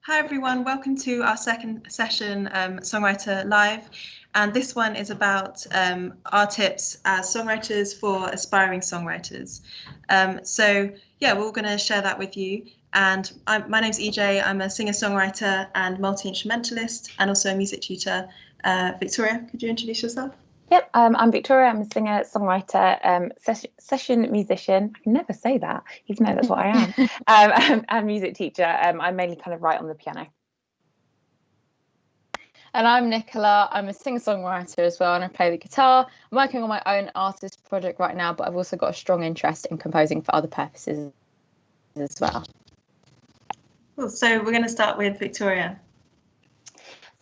Hi everyone, welcome to our second session, Songwriter Live. And this one is about our tips as songwriters for aspiring songwriters. We're all going to share that with you. And my name's EJ, I'm a singer-songwriter and multi-instrumentalist and also a music tutor. Victoria, could you introduce yourself? Yep, I'm Victoria. I'm a singer, songwriter, session musician. I can never say that, even though that's what I am. And music teacher. I mainly kind of write on the piano. And I'm Nicola. I'm a singer-songwriter as well, and I play the guitar. I'm working on my own artist project right now, but I've also got a strong interest in composing for other purposes as well. Cool. So we're going to start with Victoria.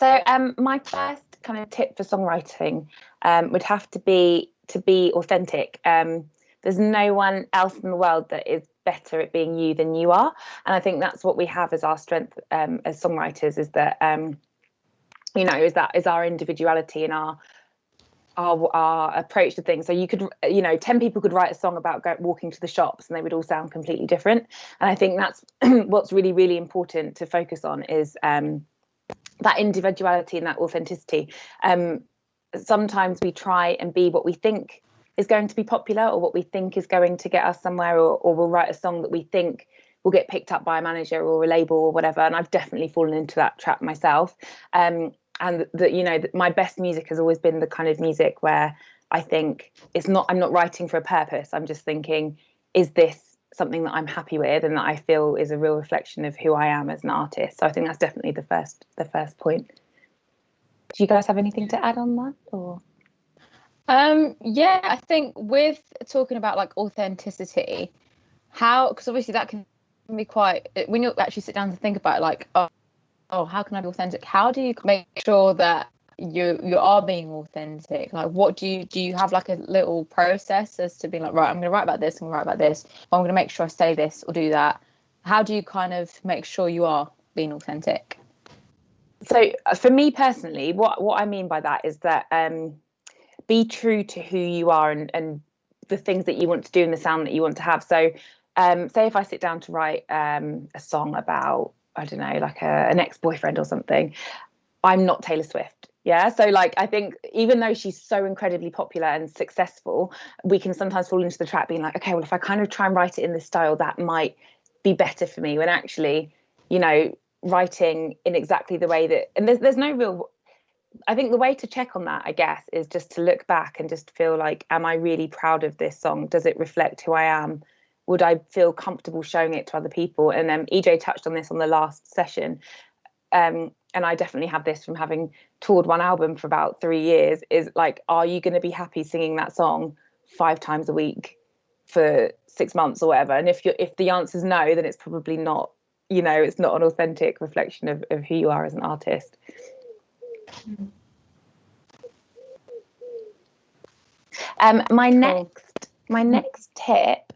So my first kind of tip for songwriting would have to be authentic. There's no one else in the world that is better at being you than you are, and I think that's what we have as our strength as songwriters, is that is our individuality and our approach to things. So you could 10 people could write a song about walking to the shops and they would all sound completely different, and I think that's what's really, really important to focus on, is that individuality and that authenticity. Sometimes we try and be what we think is going to be popular, or what we think is going to get us somewhere, or we'll write a song that we think will get picked up by a manager or a label or whatever. And I've definitely fallen into that trap myself. And that my best music has always been the kind of music where I think I'm not writing for a purpose. I'm just thinking, is this something that I'm happy with and that I feel is a real reflection of who I am as an artist? So I think that's definitely the first point. Do you guys have anything to add on that, or? I think with talking about like authenticity, because obviously that can be quite, when you actually sit down to think about it, like, oh, how can I be authentic? How do you make sure that you are being authentic? Like, what do you have like a little process as to being like, right, I'm going to write about this, I'm going to write about this, or I'm going to make sure I say this or do that? How do you kind of make sure you are being authentic? So for me personally, what I mean by that is that be true to who you are and the things that you want to do and the sound that you want to have. So say if I sit down to write a song about, I don't know, like an ex-boyfriend or something, I'm not Taylor Swift. Yeah. So like, I think even though she's so incredibly popular and successful, we can sometimes fall into the trap being like, okay, well, if I kind of try and write it in this style, that might be better for me, when actually, writing in exactly the way that, and there's no real, I think the way to check on that, I guess, is just to look back and just feel like, am I really proud of this song? Does it reflect who I am? Would I feel comfortable showing it to other people? And EJ touched on this on the last session. And I definitely have this from having toured one album for about 3 years, is like, are you going to be happy singing that song 5 times a week for 6 months or whatever? And if the answer is no, then it's probably not, it's not an authentic reflection of who you are as an artist. My next tip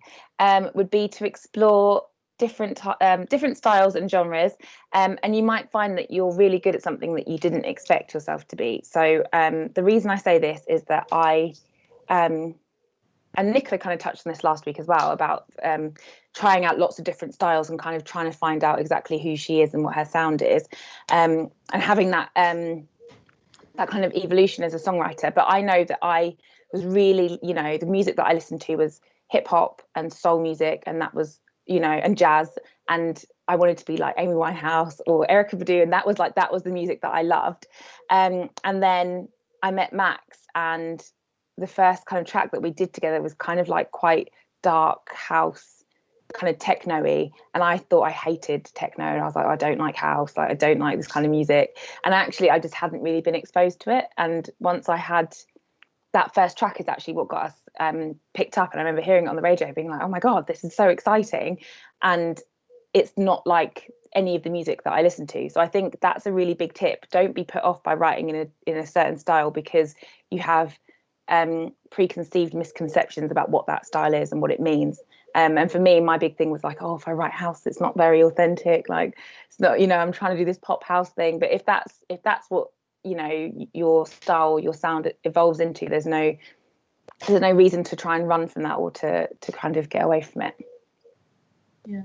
would be to explore different styles and genres, and you might find that you're really good at something that you didn't expect yourself to be. So the reason I say this is that and Nicola kind of touched on this last week as well, about trying out lots of different styles and kind of trying to find out exactly who she is and what her sound is, and having that kind of evolution as a songwriter. But I know that I was really, the music that I listened to was hip hop and soul music, and that was, and jazz, and I wanted to be like Amy Winehouse or Erykah Badu, and that was the music that I loved. And then I met Max, and the first kind of track that we did together was kind of like quite dark house, kind of techno-y, and I thought I hated techno, and I was like, I don't like house, like I don't like this kind of music. And actually I just hadn't really been exposed to it, and once I had that first track is actually what got us picked up. And I remember hearing it on the radio being like, oh my god, this is so exciting, and it's not like any of the music that I listen to. So I think that's a really big tip. Don't be put off by writing in a certain style because you have preconceived misconceptions about what that style is and what it means. And for me, my big thing was like, oh, if I write house, it's not very authentic. Like, it's not, I'm trying to do this pop house thing. But if that's what, your style, your sound evolves into, there's no reason to try and run from that, or to kind of get away from it. Yeah.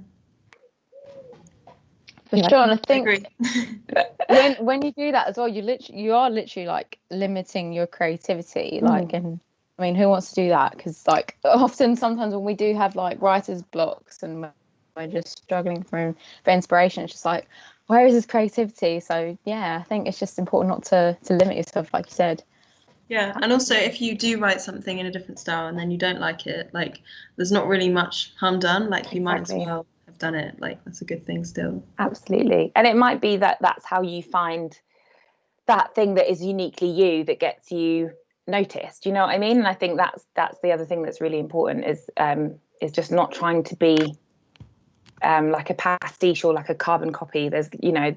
For sure, and I think agree. when you do that as well, you are literally like limiting your creativity. Like, and I mean, who wants to do that? Because like often, sometimes when we do have like writer's blocks and we're just struggling for inspiration, it's just like, where is this creativity? So yeah, I think it's just important not to limit yourself, like you said. Yeah, and also if you do write something in a different style and then you don't like it, like there's not really much harm done. Like you might as well have done it. Like that's a good thing still. Absolutely. And it might be that that's how you find that thing that is uniquely you that gets you noticed. You know what I mean? And I think that's the other thing that's really important is just not trying to be like a pastiche or like a carbon copy. There's, you know,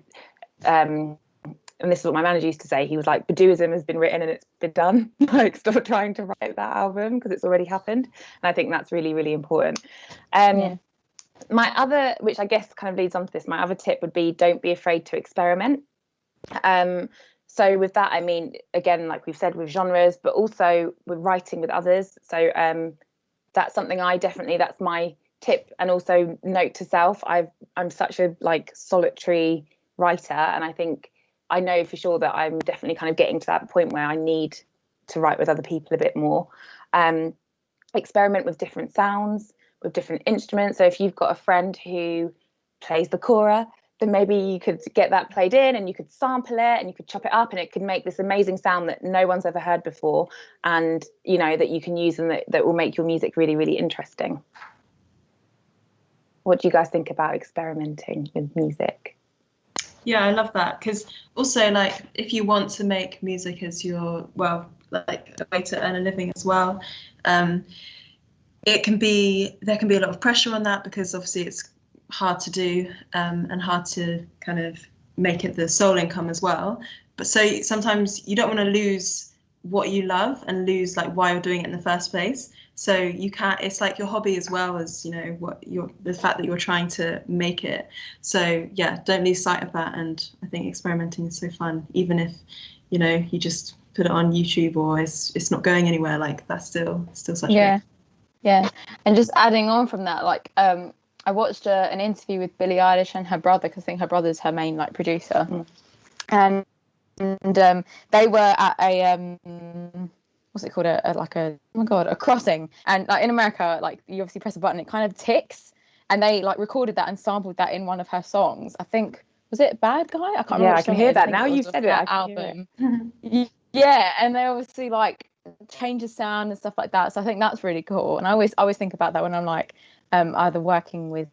and this is what my manager used to say. He was like, Badooism has been written and it's been done. Like, stop trying to write that album because it's already happened. And I think that's really, really important. My other, which I guess kind of leads on to this, my other tip would be don't be afraid to experiment. So with that, I mean, again, like we've said, with genres, but also with writing with others. So that's something that's my tip, and also note to self. I'm such a like solitary writer, and I think I know for sure that I'm definitely kind of getting to that point where I need to write with other people a bit more. Experiment with different sounds, with different instruments. So if you've got a friend who plays the kora, then maybe you could get that played in and you could sample it and you could chop it up and it could make this amazing sound that no one's ever heard before, and you know that you can use and that will make your music really, really interesting. What do you guys think about experimenting with music? Yeah, I love that, because also like if you want to make music as your, well, like a way to earn a living as well, there can be a lot of pressure on that, because obviously it's hard to do and hard to kind of make it the sole income as well. But so sometimes you don't want to lose what you love and lose like why you're doing it in the first place. So you can't, it's like your hobby as well as, you know, the fact that you're trying to make it. So yeah, don't lose sight of that. And I think experimenting is so fun, even if, you know, you just put it on YouTube or it's not going anywhere. Like that's still such yeah. And just adding on from that, like I watched an interview with Billie Eilish and her brother, because I think her brother's her main like producer, and they were at a what's it called, a crossing, and like in America, like you obviously press a button, it kind of ticks, and they like recorded that and sampled that in one of her songs. I think, was it Bad Guy? I can't remember. Yeah, I can hear that now. You've said it. Album. Yeah, and they obviously like change the sound and stuff like that. So I think that's really cool. And I always think about that when I'm like either working with,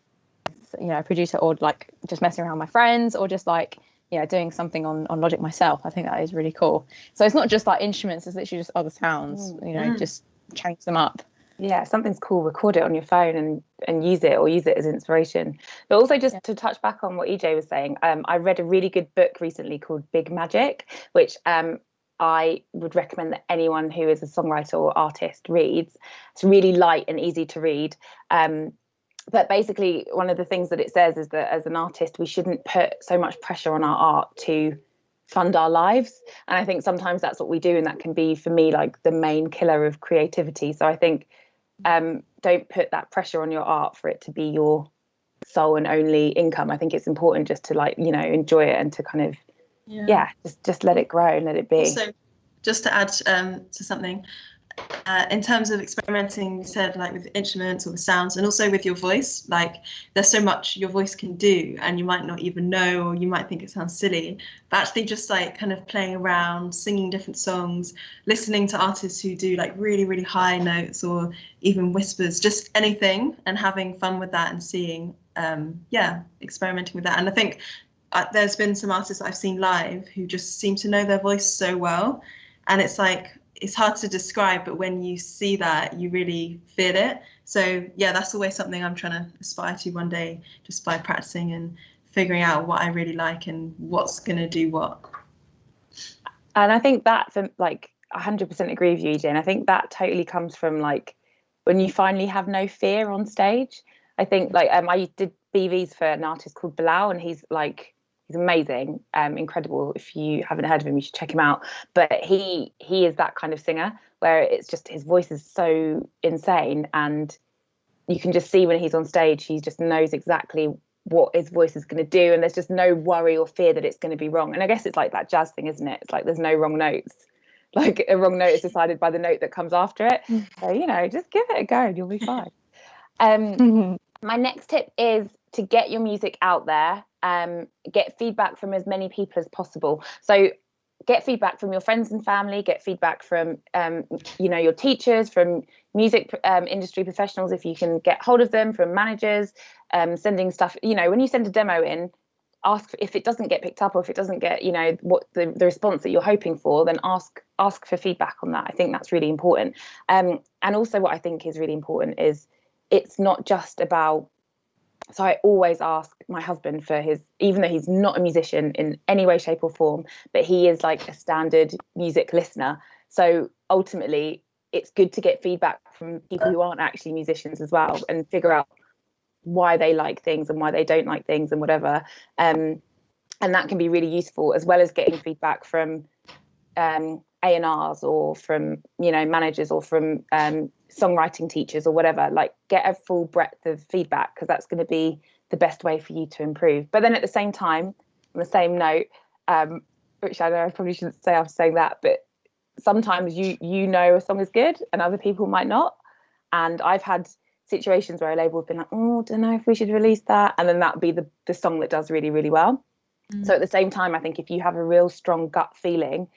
you know, a producer or like just messing around with my friends or just like, you know, doing something on Logic myself. I think that is really cool. So it's not just like instruments, it's literally just other sounds, you know, just change them up. Yeah, something's cool, record it on your phone and use it, or use it as inspiration. But also just to touch back on what EJ was saying, I read a really good book recently called Big Magic, which I would recommend that anyone who is a songwriter or artist reads. It's really light and easy to read. But basically, one of the things that it says is that as an artist, we shouldn't put so much pressure on our art to fund our lives. And I think sometimes that's what we do. And that can be, for me, like the main killer of creativity. So I think don't put that pressure on your art for it to be your sole and only income. I think it's important just to, like, you know, enjoy it and to kind of, just let it grow and let it be. Also, just to add to something, in terms of experimenting, you said like with instruments or the sounds, and also with your voice, like there's so much your voice can do and you might not even know, or you might think it sounds silly, but actually just like kind of playing around, singing different songs, listening to artists who do like really, really high notes or even whispers, just anything, and having fun with that and seeing, experimenting with that. And I think there's been some artists I've seen live who just seem to know their voice so well, and it's like, it's hard to describe, but when you see that, you really feel it. So yeah, that's always something I'm trying to aspire to one day, just by practicing and figuring out what I really like and what's going to do what. And I think that, for like 100% agree with you, EJ. And I think that totally comes from like when you finally have no fear on stage. I think like I did BVs for an artist called Bilal, and he's amazing, incredible. If you haven't heard of him, you should check him out. But he is that kind of singer where it's just, his voice is so insane, and you can just see when he's on stage, he just knows exactly what his voice is going to do, and there's just no worry or fear that it's going to be wrong. And I guess it's like that jazz thing, isn't it? It's like there's no wrong notes. Like a wrong note is decided by the note that comes after it. So, you know, just give it a go and you'll be fine. My next tip is to get your music out there, get feedback from as many people as possible. So get feedback from your friends and family, get feedback from, you know, your teachers, from music industry professionals, if you can get hold of them, from managers, sending stuff, you know, when you send a demo in, ask if it doesn't get picked up, or if it doesn't get, you know, what the response that you're hoping for, then ask for feedback on that. I think that's really important. And also what I think is really important is it's not just about, so I always ask my husband for his, even though he's not a musician in any way, shape or form, but he is like a standard music listener. So ultimately it's good to get feedback from people who aren't actually musicians as well, and figure out why they like things and why they don't like things and whatever. And that can be really useful, as well as getting feedback from A&Rs or from, you know, managers, or from songwriting teachers or whatever. Like, get a full breadth of feedback, because that's going to be the best way for you to improve. But then at the same time, on the same note, which I know I probably shouldn't say after saying that, but sometimes you know a song is good and other people might not. And I've had situations where a label have been like, oh, don't know if we should release that, and then that'd be the song that does really, really well. So at the same time, I think if you have a real strong gut feeling,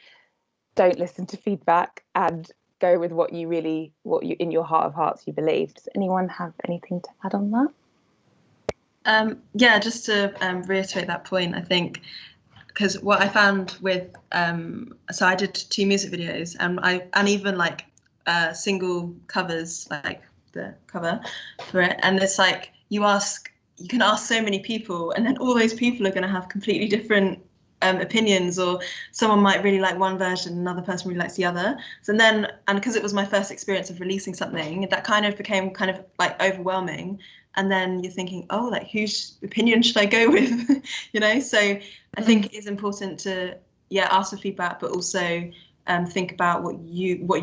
don't listen to feedback and go with what you in your heart of hearts you believe. Does anyone have anything to add on that? Yeah, just to reiterate that point, I think, because what I found with so I did 2 music videos, and even like single covers, like the cover for it, and it's like you can ask so many people, and then all those people are going to have completely different opinions, or someone might really like one version, another person really likes the other. So then, and because it was my first experience of releasing something, that kind of became kind of like overwhelming. And then you're thinking, oh, like whose opinion should I go with? You know, so I think it's important to ask for feedback, but also think about what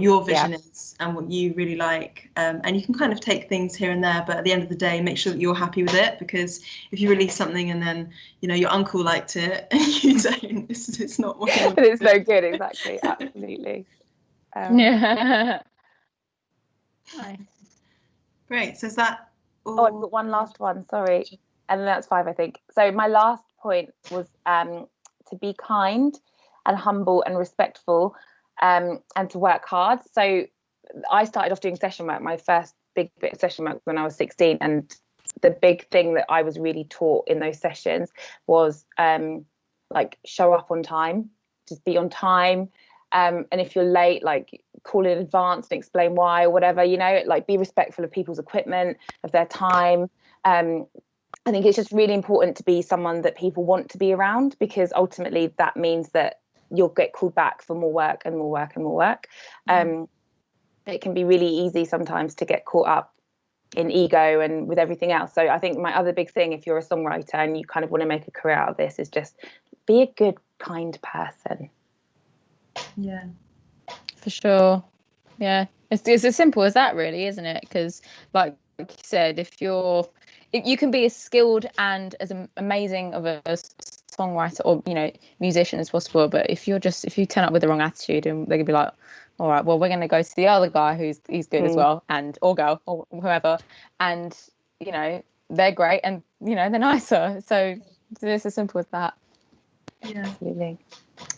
your vision is and what you really like, and you can kind of take things here and there, but at the end of the day, make sure that you're happy with it, because if you release something and then, you know, your uncle liked it and you don't, it's not what you want. It's no good. Exactly. Absolutely. Yeah. Nice. Great. So is that all? Oh, I've got one last one, sorry, and then that's 5, I think. So my last point was to be kind and humble and respectful, and to work hard. So I started off doing session work, my first big bit of session work, when I was 16, and the big thing that I was really taught in those sessions was like, show up on time, just be on time, and if you're late, like, call in advance and explain why, or whatever, you know, like, be respectful of people's equipment, of their time. I think it's just really important to be someone that people want to be around, because ultimately that means that you'll get called back for more work and more work and more work. It can be really easy sometimes to get caught up in ego and with everything else. So I think my other big thing, if you're a songwriter and you kind of want to make a career out of this, is just be a good, kind person. Yeah, for sure. Yeah, it's as simple as that, really, isn't it? Because like you said, if you can be as skilled and as amazing of a songwriter or, you know, musician as possible, but if you turn up with the wrong attitude, and they're gonna be like, all right, well, we're gonna go to the other guy he's good as well, and or girl or whoever, and, you know, they're great and, you know, they're nicer. So it's as simple as that. Yeah, Absolutely.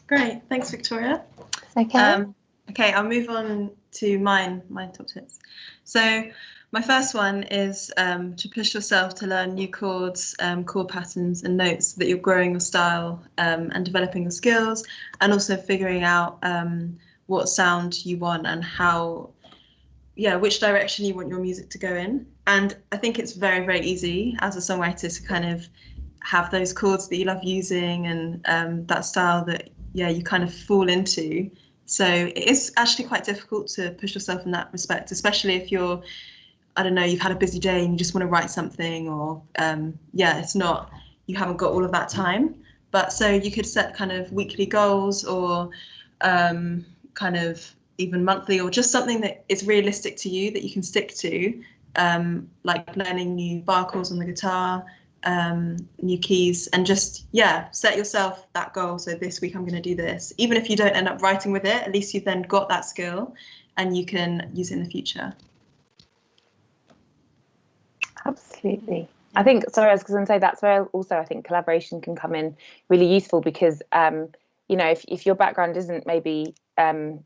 Great, thanks, Victoria. Okay. Okay, I'll move on to my top tips. So my first one is to push yourself to learn new chords, chord patterns and notes, so that you're growing your style and developing your skills, and also figuring out what sound you want and which direction you want your music to go in. And I think it's very, very easy as a songwriter to kind of have those chords that you love using, and that style that you kind of fall into. So it is actually quite difficult to push yourself in that respect, especially if you're, I don't know, you've had a busy day and you just want to write something, or it's not, you haven't got all of that time. But so you could set kind of weekly goals, or kind of even monthly, or just something that is realistic to you that you can stick to, like learning new bar chords on the guitar, new keys, and just set yourself that goal. So this week I'm going to do this. Even if you don't end up writing with it, at least you've then got that skill and you can use it in the future. Absolutely. I think, sorry, I was going to say that's where also I think collaboration can come in really useful, because you know, if your background isn't maybe in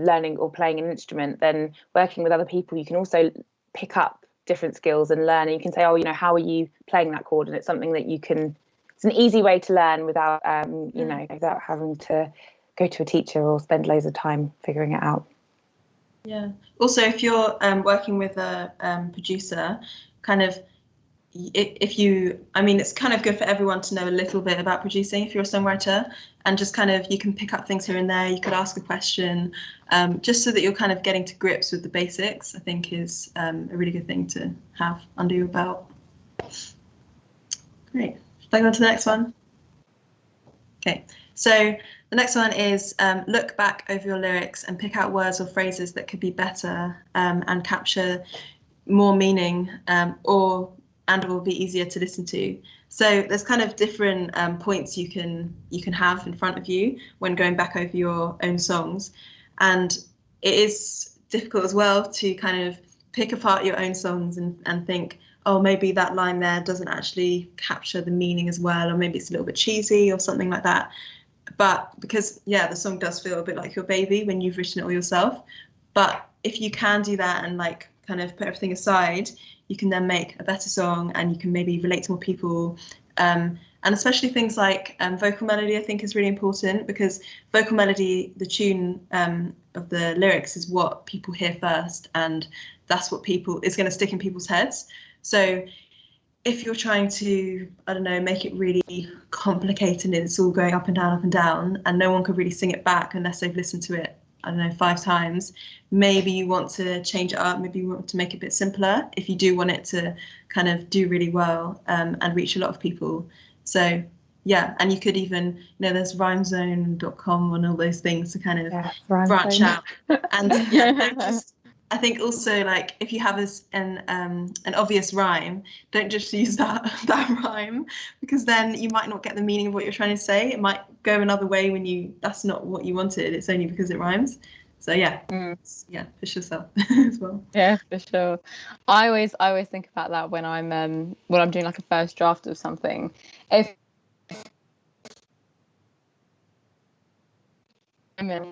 learning or playing an instrument, then working with other people, you can also pick up different skills and learn. And you can say, oh, you know, how are you playing that chord? And it's something that you can, it's an easy way to learn without, you know, without having to go to a teacher or spend loads of time figuring it out. Yeah. Also, if you're working with a producer, kind of, if you, I mean, it's kind of good for everyone to know a little bit about producing if you're a songwriter, and just kind of, you can pick up things here and there. You could ask a question, just so that you're kind of getting to grips with the basics, I think is a really good thing to have under your belt. Great. Should I go on to the next one? Okay, so the next one is look back over your lyrics and pick out words or phrases that could be better and capture more meaning or be easier to listen to. So there's kind of different points you can have in front of you when going back over your own songs, and it is difficult as well to kind of pick apart your own songs and think, oh, maybe that line there doesn't actually capture the meaning as well, or maybe it's a little bit cheesy or something like that. But because the song does feel a bit like your baby when you've written it all yourself. But if you can do that and like kind of put everything aside, you can then make a better song, and you can maybe relate to more people. And especially things like vocal melody, I think is really important, because vocal melody, the tune of the lyrics, is what people hear first, and that's what is going to stick in people's heads. So if you're trying to, I don't know, make it really complicated and it's all going up and down, and no one could really sing it back unless they've listened to it, I don't know, 5 times, maybe you want to change it up. Maybe you want to make it a bit simpler if you do want it to kind of do really well and reach a lot of people. So and you could even, you know, there's rhymezone.com and all those things to kind of branch out. And just, I think also, like, if you have an obvious rhyme, don't just use that rhyme, because then you might not get the meaning of what you're trying to say. It might go another way when that's not what you wanted. It's only because it rhymes. So push yourself as well. Yeah, for sure. I always think about that when I'm doing like a first draft of something. If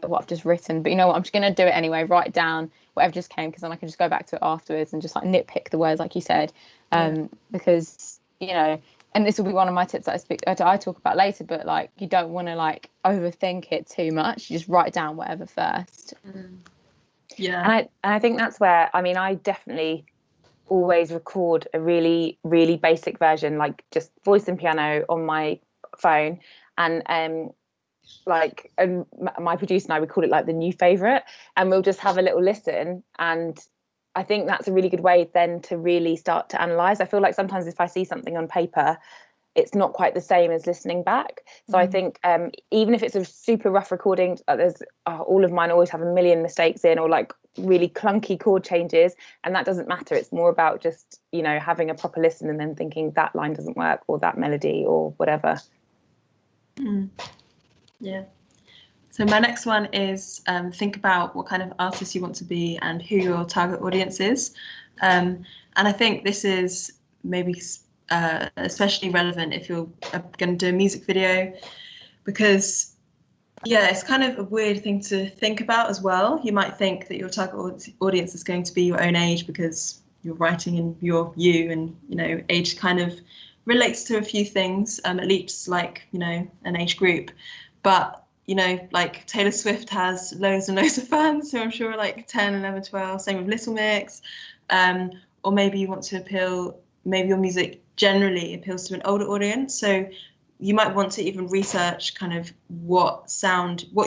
what I've just written, but you know what, I'm just going to do it anyway, write down whatever just came, because then I can just go back to it afterwards and just like nitpick the words, like you said, because, you know, and this will be one of my tips that I talk about later, but like, you don't want to like overthink it too much. You just write down whatever first. And I think that's where, I mean, I definitely always record a really, really basic version, like just voice and piano on my phone, and my producer and I would call it like the new favorite, and we'll just have a little listen. And I think that's a really good way then to really start to analyze. I feel like sometimes if I see something on paper, it's not quite the same as listening back. So I think even if it's a super rough recording, there's all of mine always have a million mistakes in, or like really clunky chord changes, and that doesn't matter. It's more about just, you know, having a proper listen and then thinking that line doesn't work, or that melody, or whatever. Yeah. So my next one is think about what kind of artist you want to be and who your target audience is. And I think this is maybe especially relevant if you're going to do a music video, because it's kind of a weird thing to think about as well. You might think that your target audience is going to be your own age, because you're writing in you, and, you know, age kind of relates to a few things, at least like, you know, an age group. But, you know, like Taylor Swift has loads and loads of fans, so I'm sure like 10, 11, 12, same with Little Mix. Or maybe you want to maybe your music generally appeals to an older audience. So you might want to even research kind of what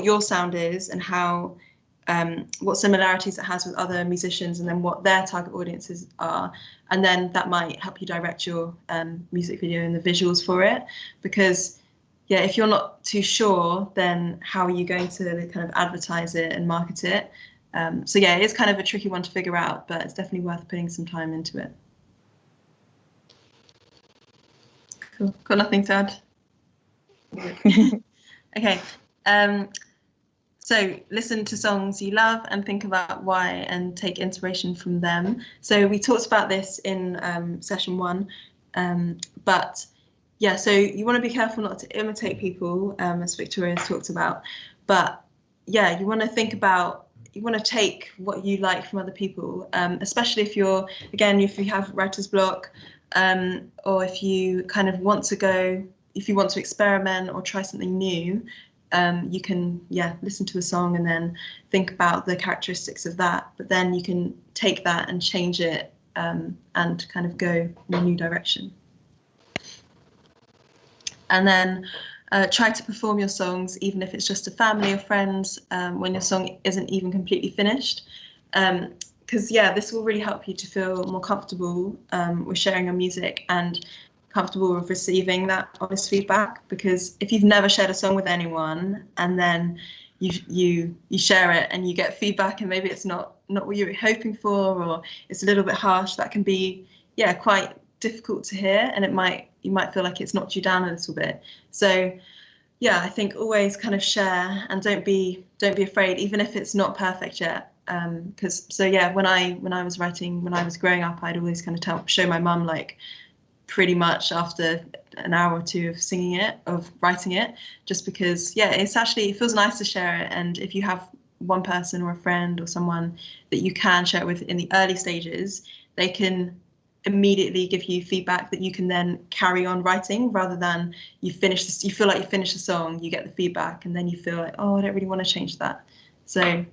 your sound is, and how, what similarities it has with other musicians, and then what their target audiences are. And then that might help you direct your music video and the visuals for it, because if you're not too sure, then how are you going to kind of advertise it and market it? So it is kind of a tricky one to figure out, but it's definitely worth putting some time into it. Cool. Got nothing to add. Okay. So listen to songs you love and think about why and take inspiration from them. So we talked about this in session 1, but yeah, so you want to be careful not to imitate people, as Victoria talked about, but yeah, you want to think about, you want to take what you like from other people, especially if you're, again, if you have writer's block, or if you kind of want to go, if you want to experiment or try something new, you can, listen to a song and then think about the characteristics of that, but then you can take that and change it, and kind of go in a new direction. And then try to perform your songs, even if it's just to family or friends, when your song isn't even completely finished. Because this will really help you to feel more comfortable with sharing your music and comfortable with receiving that honest feedback. Because if you've never shared a song with anyone and then you share it and you get feedback and maybe it's not what you were hoping for, or it's a little bit harsh, that can be quite difficult to hear, and you might feel like it's knocked you down a little bit. So I think always kind of share, and don't be afraid, even if it's not perfect yet. Because when I was writing, when I was growing up, I'd always kind of show my mum, like, pretty much after an hour or two of singing it, of writing it, just because it feels nice to share it. And if you have one person or a friend or someone that you can share it with in the early stages, they can immediately give you feedback that you can then carry on writing, rather than you feel like you finished the song, you get the feedback, and then you feel like, oh, I don't really want to change that. So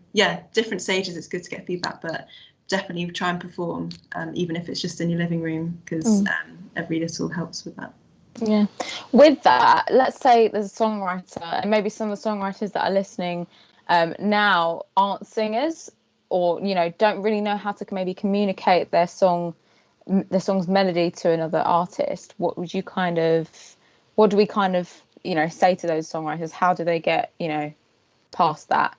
different stages, it's good to get feedback, but definitely try and perform, even if it's just in your living room, because every little helps with that. Yeah. With that, let's say there's a songwriter, and maybe some of the songwriters that are listening now aren't singers, or don't really know how to maybe communicate their song's melody to another artist. What do we kind of say to those songwriters? How do they get past that?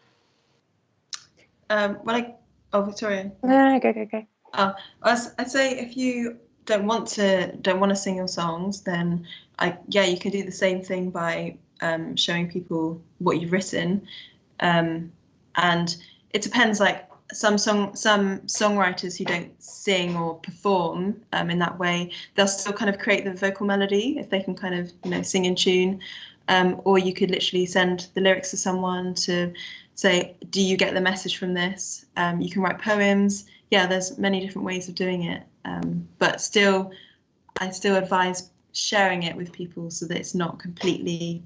Victoria. No, go. I'd say if you don't want to sing your songs, then you can do the same thing by showing people what you've written, and it depends. Like some songwriters who don't sing or perform in that way, they'll still kind of create the vocal melody if they can kind of sing in tune, or you could literally send the lyrics to someone to say, do you get the message from this? You can write poems. There's many different ways of doing it, but I still advise sharing it with people so that it's not completely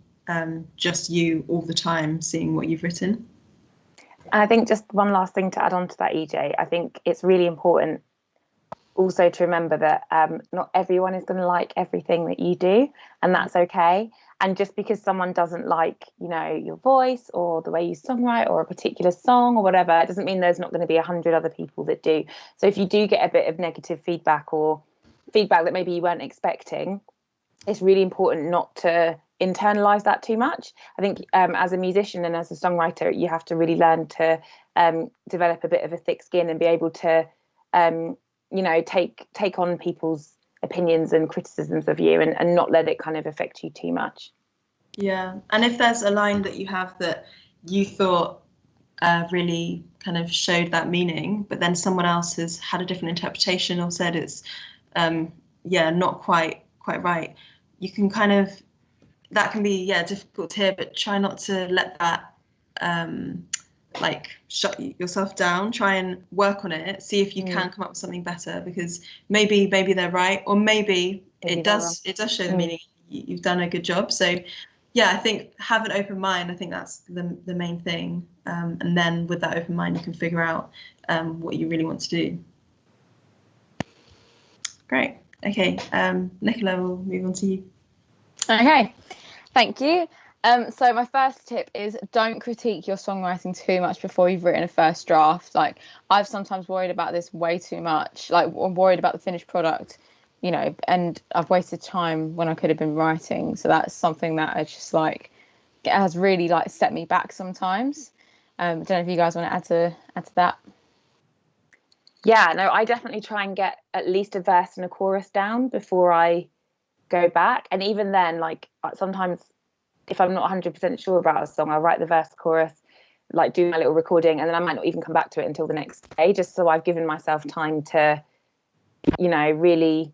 just you all the time seeing what you've written. And I think just one last thing to add on to that, EJ, I think it's really important also to remember that not everyone is going to like everything that you do, and that's okay. And just because someone doesn't like, your voice or the way you songwrite or a particular song or whatever, it doesn't mean there's not going to be 100 other people that do. So if you do get a bit of negative feedback, or feedback that maybe you weren't expecting, it's really important not to internalize that too much. I think as a musician and as a songwriter, you have to really learn to develop a bit of a thick skin and be able to, take on people's opinions and criticisms of you, and not let it kind of affect you too much. And if there's a line that you have that you thought really kind of showed that meaning, but then someone else has had a different interpretation or said it's not quite right, you can kind of, that can be difficult to hear, but try not to let that shut yourself down. Try and work on it, see if you can come up with something better, because maybe they're right, or maybe it does show the meaning. You've done a good job. So I think have an open mind. I think that's the main thing, and then with that open mind you can figure out what you really want to do. Great. Okay, Nicola, we'll move on to you. Okay, thank you. So my first tip is don't critique your songwriting too much before you've written a first draft. Like, I've sometimes worried about this way too much. Like, I'm worried about the finished product, and I've wasted time when I could have been writing. So that's something that I just it has really set me back sometimes. I don't know if you guys want to add to that. Yeah, no, I definitely try and get at least a verse and a chorus down before I go back. And even then, like sometimes if I'm not 100% sure about a song, I'll write the verse, chorus, like do my little recording, and then I might not even come back to it until the next day, just so I've given myself time to, you know, really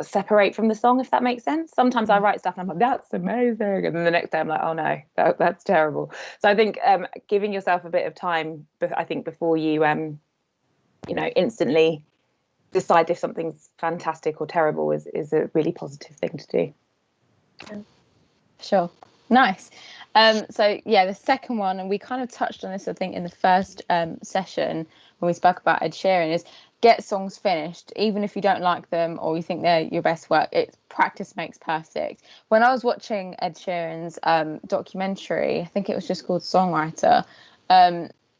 separate from the song, if that makes sense. Sometimes I write stuff and I'm like, that's amazing, and then the next day I'm like, oh no, that's terrible. So I think giving yourself a bit of time, I think, before you you know, instantly decide if something's fantastic or terrible is a really positive thing to do. Sure. Nice. So yeah, the second one, and we kind of touched on this, I think, in the first session when we spoke about Ed Sheeran, is get songs finished, even if you don't like them or you think they're your best work. It's practice makes perfect. When I was watching Ed Sheeran's documentary, I think it was just called Songwriter,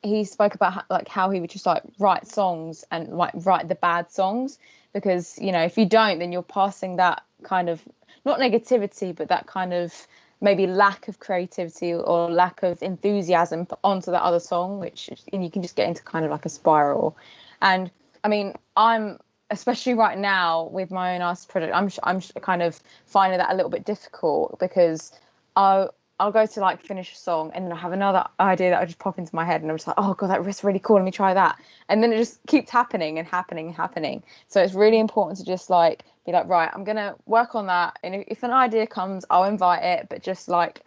he spoke about how he would just like write songs and like write the bad songs, because, you know, if you don't, then you're passing that kind of, not negativity, but that kind of maybe lack of creativity or lack of enthusiasm onto the other song, which, and you can just get into kind of like a spiral. And I mean, I'm, especially right now with my own artist project, I'm kind of finding that a little bit difficult, because I'll go to like finish a song and then I have another idea that I just pop into my head and I'm just like, oh god, that riff's really cool, let me try that. And then it just keeps happening and happening and happening. So it's really important to just like be like, right, I'm gonna work on that, and if an idea comes, I'll invite it, but just like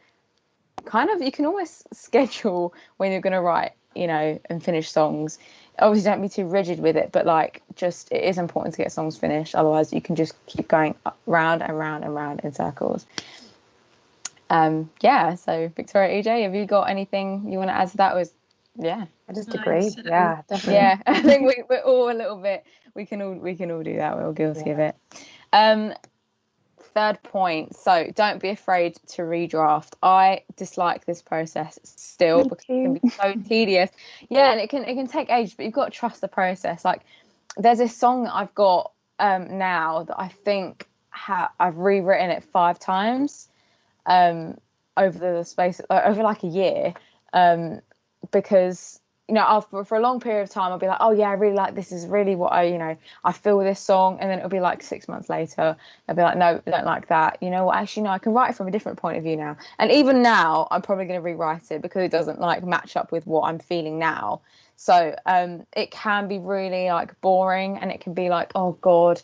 kind of, you can almost schedule when you're gonna write, you know, and finish songs. Obviously don't be too rigid with it, but like, just, it is important to get songs finished, otherwise you can just keep going round and round and round in circles. Yeah, so Victoria, EJ, have you got anything you want to add to that? Yeah, I just agree. Yeah, definitely. Yeah, I think we're all a little bit, we can all do that, we're all guilty of it. Third point, so don't be afraid to redraft. I dislike this process still because it can be so tedious. Yeah, and it can take ages, but you've got to trust the process. Like, there's this song that I've got now that I think I've rewritten it 5 times over the space over like a year, because, you know, for a long period of time I'll be like, oh yeah, I really like this, is really what I feel with this song, and then it'll be like 6 months later I'll be like, no, I don't like that, you know what, actually no, I can write it from a different point of view now. And even now I'm probably going to rewrite it because it doesn't like match up with what I'm feeling now. So it can be really like boring, and it can be like, oh god,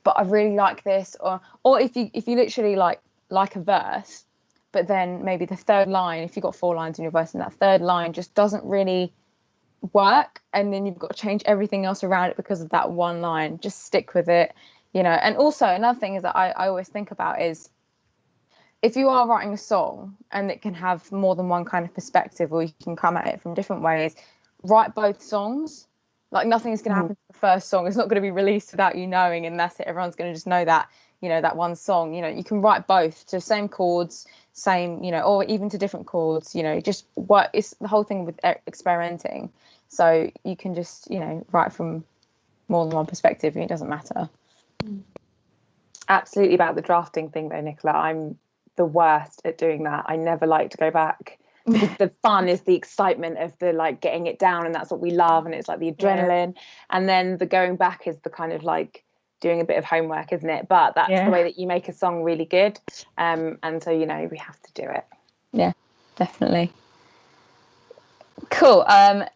but I really like this. Or if you literally like a verse, but then maybe the third line, if you've got 4 lines in your verse and that third line just doesn't really work, and then you've got to change everything else around it because of that one line, just stick with it, you know. And also another thing is that I always think about is, if you are writing a song and it can have more than one kind of perspective, or you can come at it from different ways, write both songs. Like, nothing's going to happen to the first song, it's not going to be released without you knowing, and that's it, everyone's going to just know that, you know, that one song. You know, you can write both to same chords, same, you know, or even to different chords, you know, just what it's the whole thing with experimenting. So you can just, you know, write from more than one perspective, and it doesn't matter. Absolutely about the drafting thing though, Nicola, I'm the worst at doing that. I never like to go back. The fun is the excitement of the like getting it down, and that's what we love, and it's like the adrenaline. And then the going back is the kind of like doing a bit of homework, isn't it? But that's the way that you make a song really good. And so, you know, we have to do it. Yeah, definitely. Cool.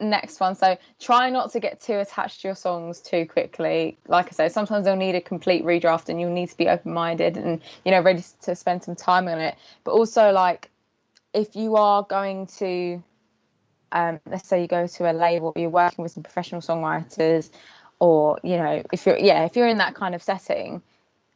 Next one. So try not to get too attached to your songs too quickly. Like I say, sometimes they'll need a complete redraft, and you'll need to be open-minded and, you know, ready to spend some time on it. But also, like, if you are going to, let's say you go to a label, you're working with some professional songwriters, or, you know, if you're in that kind of setting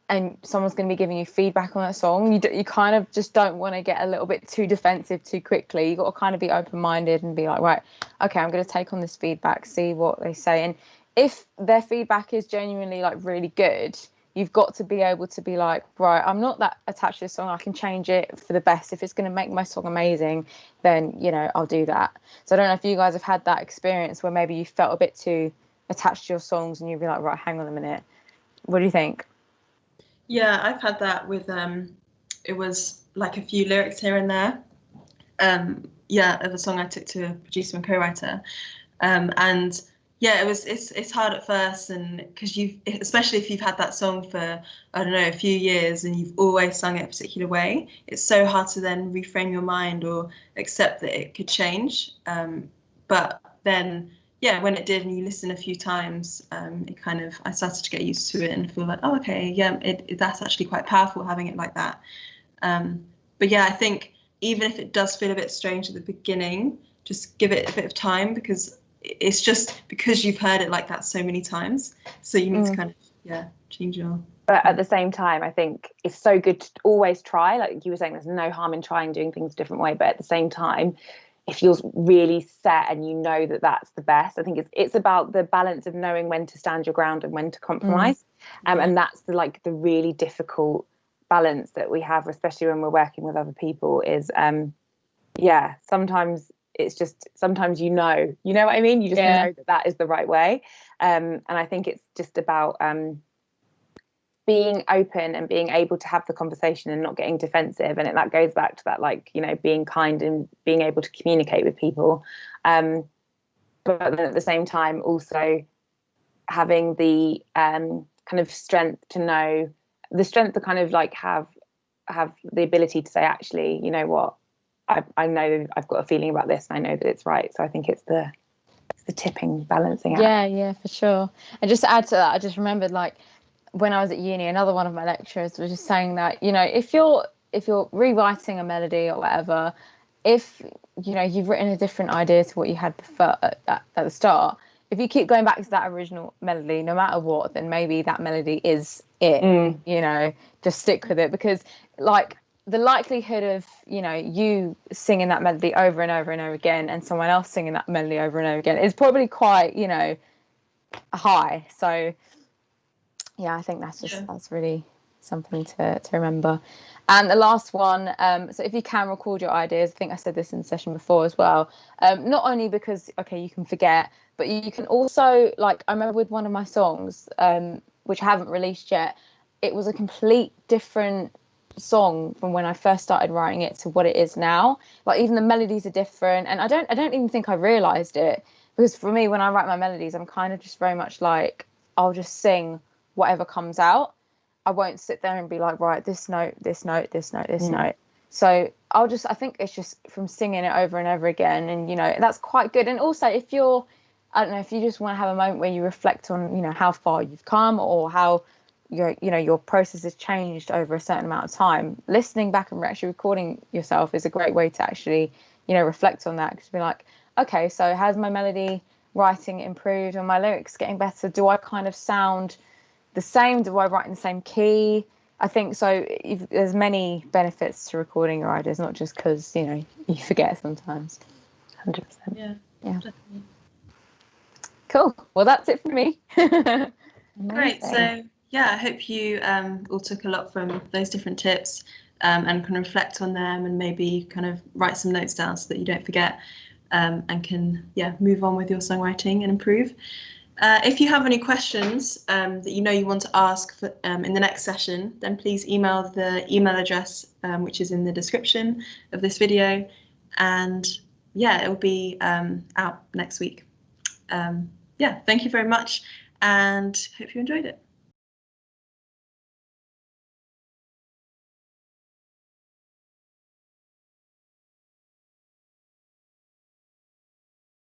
and someone's going to be giving you feedback on that song, you kind of just don't want to get a little bit too defensive too quickly. You got to kind of be open-minded and be like, right, okay, I'm going to take on this feedback, see what they say. And if their feedback is genuinely like really good, you've got to be able to be like, right, I'm not that attached to this song, I can change it for the best. If it's going to make my song amazing, then, you know, I'll do that. So I don't know if you guys have had that experience where maybe you felt a bit too attached to your songs and you'd be like, right, hang on a minute, what do you think? Yeah, I've had that with it was like a few lyrics here and there, of a song I took to a producer and co-writer, and Yeah, it's hard at first, and because especially if you've had that song for, I don't know, a few years and you've always sung it a particular way, it's so hard to then reframe your mind or accept that it could change. But then, yeah, when it did and you listen a few times, I started to get used to it and feel like, oh, okay, yeah, that's actually quite powerful having it like that. But yeah, I think even if it does feel a bit strange at the beginning, just give it a bit of time, because it's just because you've heard it like that so many times. So you need to kind of, change your... But at the same time, I think it's so good to always try. Like you were saying, there's no harm in trying doing things a different way. But at the same time, if you're really set and you know that that's the best, I think it's about the balance of knowing when to stand your ground and when to compromise. And that's the really difficult balance that we have, especially when we're working with other people, is sometimes it's just, sometimes you know what I mean, you just know that is the right way. And I think it's just about being open and being able to have the conversation and not getting defensive, and that goes back to that, being kind and being able to communicate with people, but then at the same time also having the kind of strength to know the strength to kind of have the ability to say, actually, you know what, I know I've got a feeling about this and I know that it's right. So I think it's the tipping, balancing out. Yeah, for sure. And just to add to that, I just remembered when I was at uni, another one of my lecturers was just saying that, if you're rewriting a melody or whatever, if you've written a different idea to what you had before at the start, if you keep going back to that original melody, no matter what, then maybe that melody is it. Just stick with it, because the likelihood of you singing that melody over and over and over again and someone else singing that melody over and over again is probably quite high. So yeah, I think that's really something to remember. And the last one, so if you can record your ideas, I think I said this in the session before as well, not only because you can forget, but you can also, I remember with one of my songs, which I haven't released yet, it was a complete different song from when I first started writing it to what it is now. Even the melodies are different, and I don't even think I realized it, because for me, when I write my melodies, I'm kind of just very much I'll just sing whatever comes out. I won't sit there and be like, right, this note, this note, this note, this note. So I think it's just from singing it over and over again, and that's quite good. And also, if you just want to have a moment where you reflect on how far you've come, or how your process has changed over a certain amount of time, listening back and actually recording yourself is a great way to actually reflect on that, because be like, okay, so has my melody writing improved, and my lyrics getting better? Do I kind of sound the same? Do I write in the same key? I think so. There's many benefits to recording your ideas, not just because you forget sometimes. 100%. Yeah. Definitely. Cool. Well, that's it for me. Great. So I hope you all took a lot from those different tips, and can reflect on them, and maybe kind of write some notes down so that you don't forget, and can move on with your songwriting and improve. If you have any questions that you want to ask for, in the next session, then please email the email address which is in the description of this video, and it will be out next week. Thank you very much, and hope you enjoyed it.